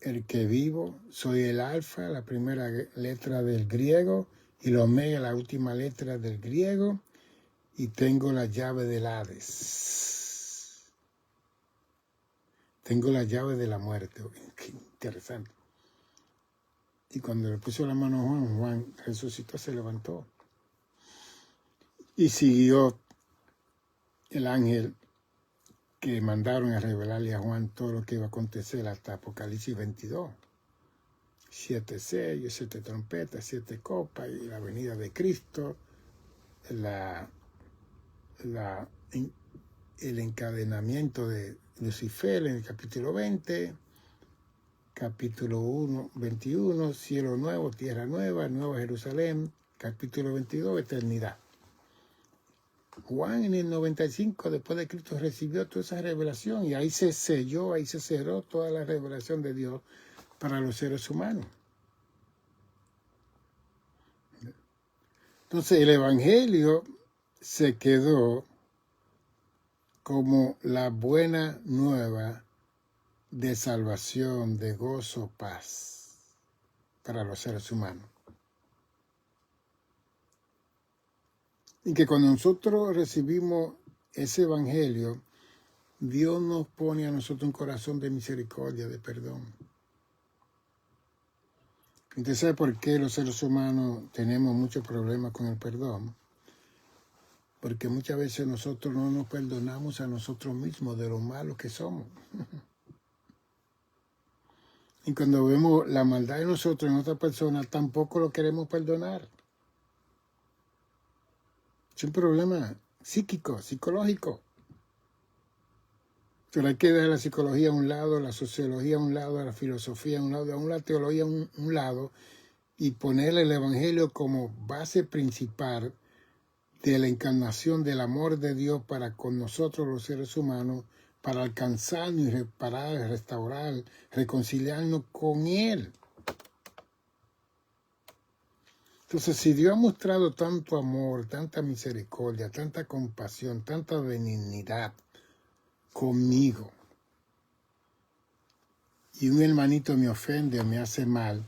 Speaker 1: el que vivo, soy el alfa, la primera letra del griego, y la omega, la última letra del griego, y tengo la llave del Hades. Tengo la llave de la muerte. Qué interesante. Y cuando le puso la mano a Juan, Juan resucitó, se levantó. Y siguió el ángel que mandaron a revelarle a Juan todo lo que iba a acontecer hasta Apocalipsis 22. 7 sellos, 7 trompetas, 7 copas, y la venida de Cristo, el encadenamiento de Lucifer en el capítulo 20, capítulo 21, cielo nuevo, tierra nueva, nueva Jerusalén, capítulo 22, eternidad. Juan en el 95 después de Cristo recibió toda esa revelación y ahí se selló, ahí se cerró toda la revelación de Dios para los seres humanos. Entonces el Evangelio se quedó como la buena nueva de salvación, de gozo, paz para los seres humanos. Y que cuando nosotros recibimos ese Evangelio, Dios nos pone a nosotros un corazón de misericordia, de perdón. ¿Usted sabe por qué los seres humanos tenemos muchos problemas con el perdón? Porque muchas veces nosotros no nos perdonamos a nosotros mismos de lo malos que somos. Y cuando vemos la maldad de nosotros en otra persona, tampoco lo queremos perdonar. Es un problema psíquico, psicológico. Pero hay que dejar la psicología a un lado, la sociología a un lado, la filosofía a un lado, aún la teología a un lado, y ponerle el Evangelio como base principal de la encarnación del amor de Dios para con nosotros los seres humanos, para alcanzarnos y reparar, restaurar, reconciliarnos con Él. Entonces, si Dios ha mostrado tanto amor, tanta misericordia, tanta compasión, tanta benignidad conmigo, y un hermanito me ofende o me hace mal,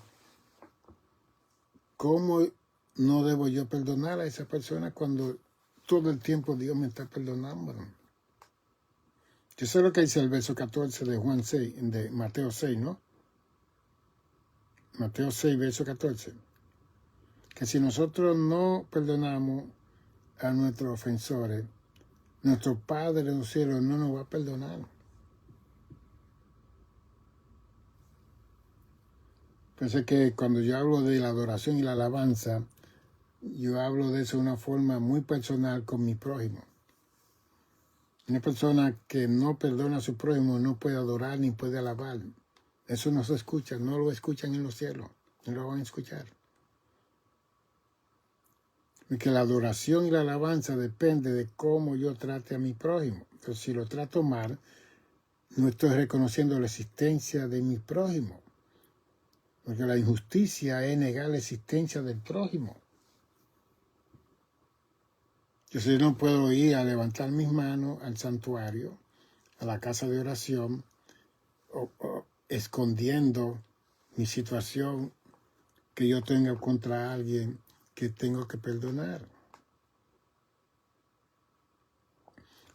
Speaker 1: ¿cómo no debo yo perdonar a esa persona cuando todo el tiempo Dios me está perdonando? Eso es lo que dice el verso 14 de Juan 6, de Mateo 6, ¿no? Mateo 6, verso 14. Que si nosotros no perdonamos a nuestros ofensores, nuestro Padre en los cielos no nos va a perdonar. Pensé que cuando yo hablo de la adoración y la alabanza, yo hablo de eso de una forma muy personal con mi prójimo. Una persona que no perdona a su prójimo no puede adorar ni puede alabar. Eso no se escucha, no lo escuchan en los cielos, no lo van a escuchar. Porque la adoración y la alabanza depende de cómo yo trate a mi prójimo. Entonces, si lo trato mal, no estoy reconociendo la existencia de mi prójimo. Porque la injusticia es negar la existencia del prójimo. Yo no puedo ir a levantar mis manos al santuario, a la casa de oración, o escondiendo mi situación que yo tenga contra alguien que tengo que perdonar.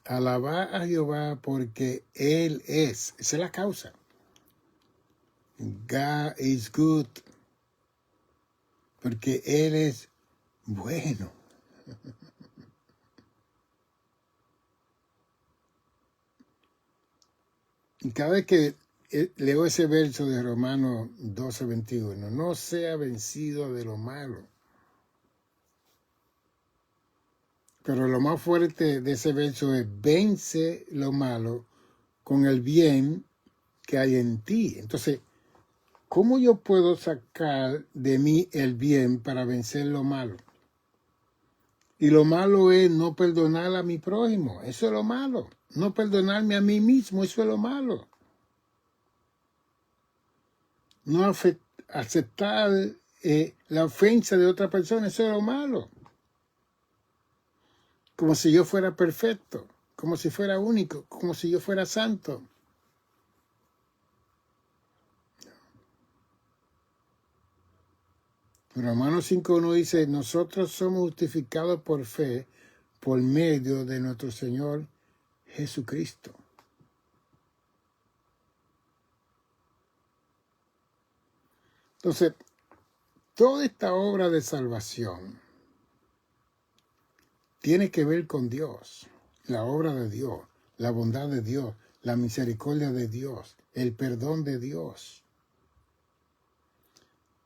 Speaker 1: Alabar a Jehová porque Él es. Esa es la causa. God is good. Porque Él es bueno. Y cada vez que leo ese verso de Romanos 12:21, no sea vencido de lo malo. Pero lo más fuerte de ese verso es vence lo malo con el bien que hay en ti. Entonces, ¿cómo yo puedo sacar de mí el bien para vencer lo malo? Y lo malo es no perdonar a mi prójimo. Eso es lo malo. No perdonarme a mí mismo. Eso es lo malo. No aceptar la ofensa de otra persona. Eso es lo malo. Como si yo fuera perfecto. Como si fuera único. Como si yo fuera santo. Romanos 5:1 dice, nosotros somos justificados por fe por medio de nuestro Señor Jesucristo. Entonces, toda esta obra de salvación tiene que ver con Dios, la obra de Dios, la bondad de Dios, la misericordia de Dios, el perdón de Dios.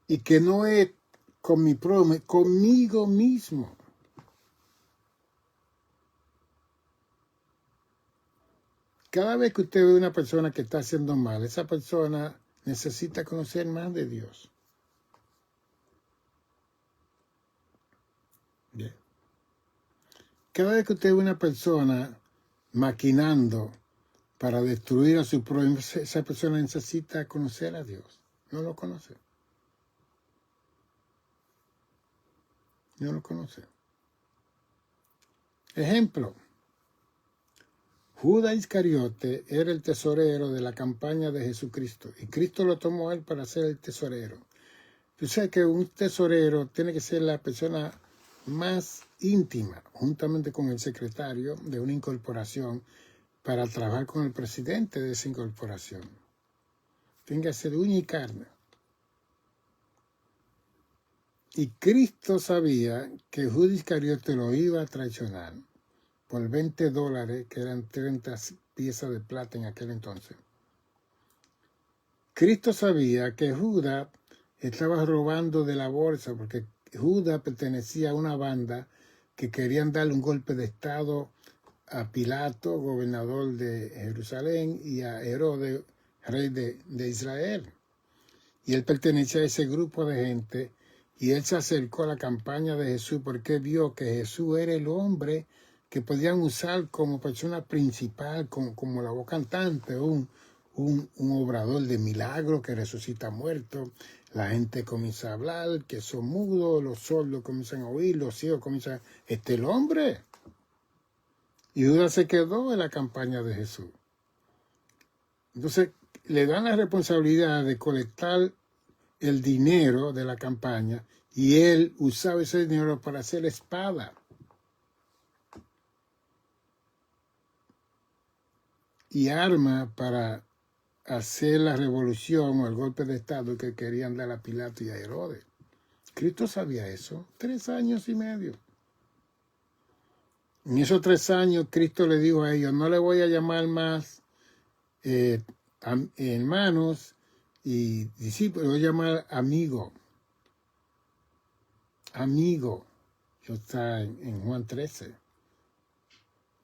Speaker 1: Y que no es con mi prójimo, conmigo mismo. Cada vez que usted ve a una persona que está haciendo mal, esa persona necesita conocer más de Dios. Bien. Cada vez que usted ve a una persona maquinando para destruir a su prójimo, esa persona necesita conocer a Dios. No lo conoce. No lo conoce. Ejemplo. Judas Iscariote era el tesorero de la campaña de Jesucristo y Cristo lo tomó a él para ser el tesorero. Tú sabes que un tesorero tiene que ser la persona más íntima, juntamente con el secretario de una incorporación, para trabajar con el presidente de esa incorporación. Tiene que ser uña y carne. Y Cristo sabía que Judas Iscariote lo iba a traicionar por $20, que eran 30 piezas de plata en aquel entonces. Cristo sabía que Judas estaba robando de la bolsa, porque Judas pertenecía a una banda que querían darle un golpe de estado a Pilato, gobernador de Jerusalén, y a Herodes, rey de Israel. Y él pertenecía a ese grupo de gente, y él se acercó a la campaña de Jesús porque vio que Jesús era el hombre que podían usar como persona principal, como la voz cantante, un obrador de milagros que resucita muertos. La gente comienza a hablar, que son mudos, los sordos comienzan a oír, los ciegos comienzan a... Este es el hombre. Y Judas se quedó en la campaña de Jesús. Entonces, le dan la responsabilidad de colectar el dinero de la campaña y él usaba ese dinero para hacer espada. Y arma para hacer la revolución o el golpe de estado que querían dar a Pilato y a Herodes. Cristo sabía eso. 3 años y medio. En esos 3 años Cristo le dijo a ellos, no le voy a llamar más hermanos y discípulos, le voy a llamar amigo. Amigo. Eso está en Juan 13.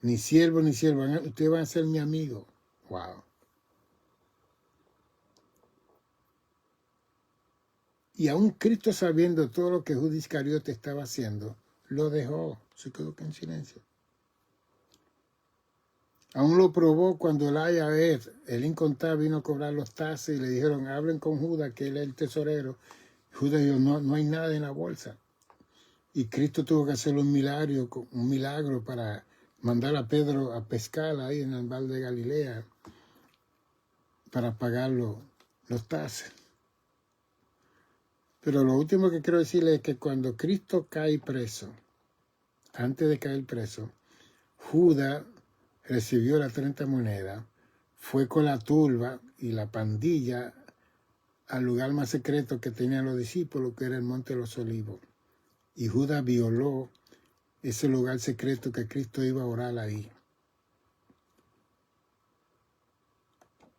Speaker 1: Ni siervo ni sierva, ustedes van a ser mi amigo. Wow. Y aún Cristo, sabiendo todo lo que Judas Iscariote estaba haciendo, lo dejó, se quedó en silencio. Aún lo probó cuando el IRS, el incontable, vino a cobrar los taxes y le dijeron, hablen con Judas, que él es el tesorero. Judas dijo, no hay nada en la bolsa. Y Cristo tuvo que hacer un milagro para mandar a Pedro a pescar ahí en el mar de Galilea para pagar los taxes. Pero lo último que quiero decirle es que cuando Cristo cae preso, antes de caer preso, Judas recibió las 30 monedas, fue con la turba y la pandilla al lugar más secreto que tenían los discípulos, que era el Monte de los Olivos. Y Judas violó ese lugar secreto que Cristo iba a orar ahí.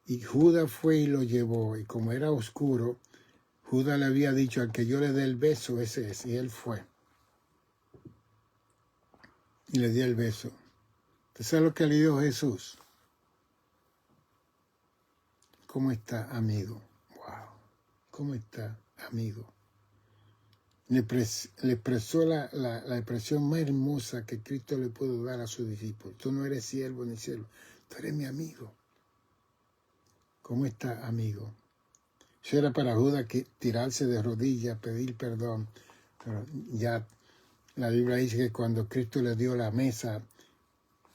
Speaker 1: Y Judas fue y lo llevó, y como era oscuro, Judas le había dicho, al que yo le dé el beso, ese es, y él fue. Y le dio el beso. ¿Usted sabe lo que le dijo Jesús? ¿Cómo está, amigo? Wow. ¿Cómo está, amigo? Le expresó la expresión más hermosa que Cristo le pudo dar a sus discípulos. Tú no eres siervo ni siervo, tú eres mi amigo. ¿Cómo está, amigo? Eso era para Judas que tirarse de rodillas, pedir perdón. Pero ya la Biblia dice que cuando Cristo le dio la mesa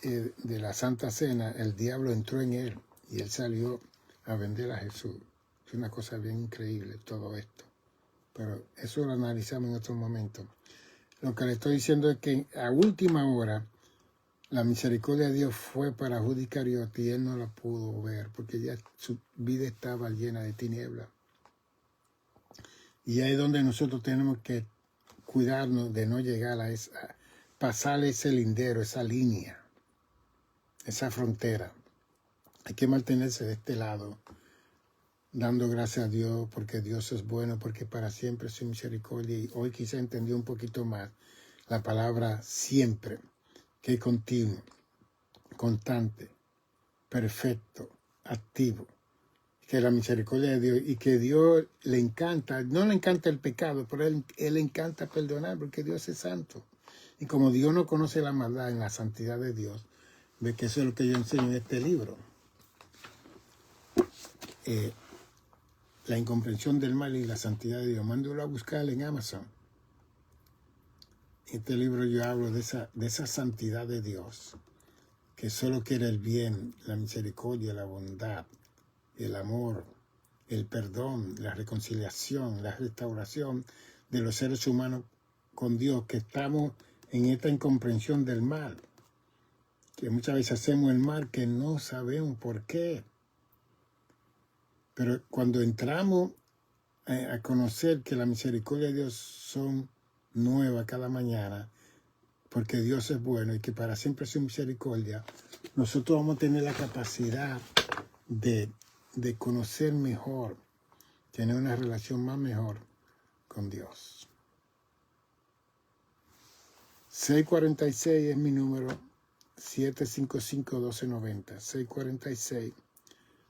Speaker 1: de la Santa Cena, el diablo entró en él y él salió a vender a Jesús. Es una cosa bien increíble todo esto. Pero eso lo analizamos en otro momento. Lo que le estoy diciendo es que a última hora la misericordia de Dios fue para Judas Iscariote y él no la pudo ver porque ya su vida estaba llena de tinieblas. Y ahí es donde nosotros tenemos que cuidarnos de no llegar a pasar ese lindero, esa línea, esa frontera. Hay que mantenerse de este lado, dando gracias a Dios porque Dios es bueno, porque para siempre es su misericordia. Y hoy quizá entendió un poquito más la palabra siempre, que es continuo, constante, perfecto, activo. Que la misericordia de Dios y que Dios le encanta, no le encanta el pecado, pero él le encanta perdonar porque Dios es santo. Y como Dios no conoce la maldad en la santidad de Dios, ve que eso es lo que yo enseño en este libro. La incomprensión del mal y la santidad de Dios. Mándalo a buscar en Amazon. En este libro yo hablo de esa santidad de Dios, que solo quiere el bien, la misericordia, la bondad, el amor, el perdón, la reconciliación, la restauración de los seres humanos con Dios, que estamos en esta incomprensión del mal, que muchas veces hacemos el mal que no sabemos por qué. Pero cuando entramos a conocer que la misericordia de Dios son nuevas cada mañana, porque Dios es bueno y que para siempre es su misericordia, nosotros vamos a tener la capacidad de conocer mejor, tener una relación más mejor con Dios. 646 es mi número, 755-1290,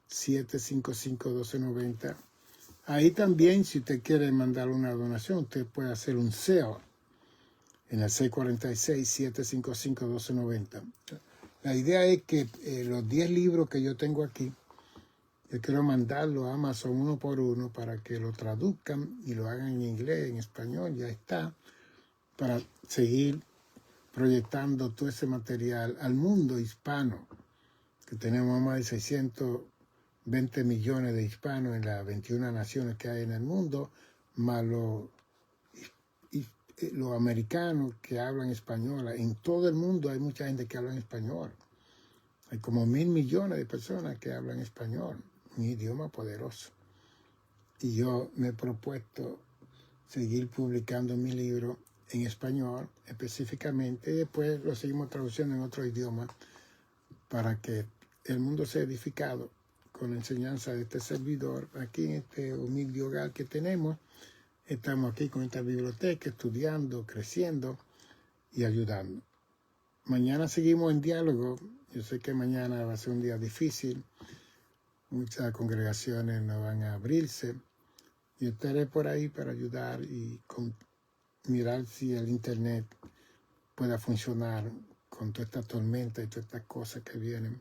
Speaker 1: 646-755-1290. Ahí también, si usted quiere mandar una donación, usted puede hacer un SEO en el 646-755-1290. La idea es que los 10 libros que yo tengo aquí, yo quiero mandarlo a Amazon uno por uno para que lo traduzcan y lo hagan en inglés, en español, ya está, para seguir proyectando todo ese material al mundo hispano, que tenemos más de 620 millones de hispanos en las 21 naciones que hay en el mundo, más los americanos que hablan español. En todo el mundo hay mucha gente que habla español. Hay como 1.000 millones de personas que hablan español, un idioma poderoso. Y yo me he propuesto seguir publicando mi libro en español específicamente, y después lo seguimos traduciendo en otro idioma para que el mundo sea edificado con la enseñanza de este servidor aquí en este humilde hogar que tenemos. Estamos aquí con esta biblioteca estudiando, creciendo y ayudando. Mañana seguimos en diálogo. Yo sé que mañana va a ser un día difícil. Muchas congregaciones no van a abrirse. Yo estaré por ahí para ayudar y mirar si el internet pueda funcionar con toda esta tormenta y todas estas cosas que vienen.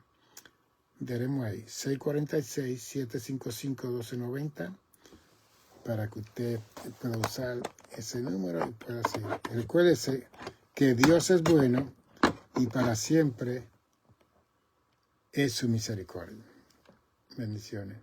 Speaker 1: Daremos ahí 646-755-1290 para que usted pueda usar ese número y pueda seguir. Recuérdese que Dios es bueno y para siempre es su misericordia. Bendiciones.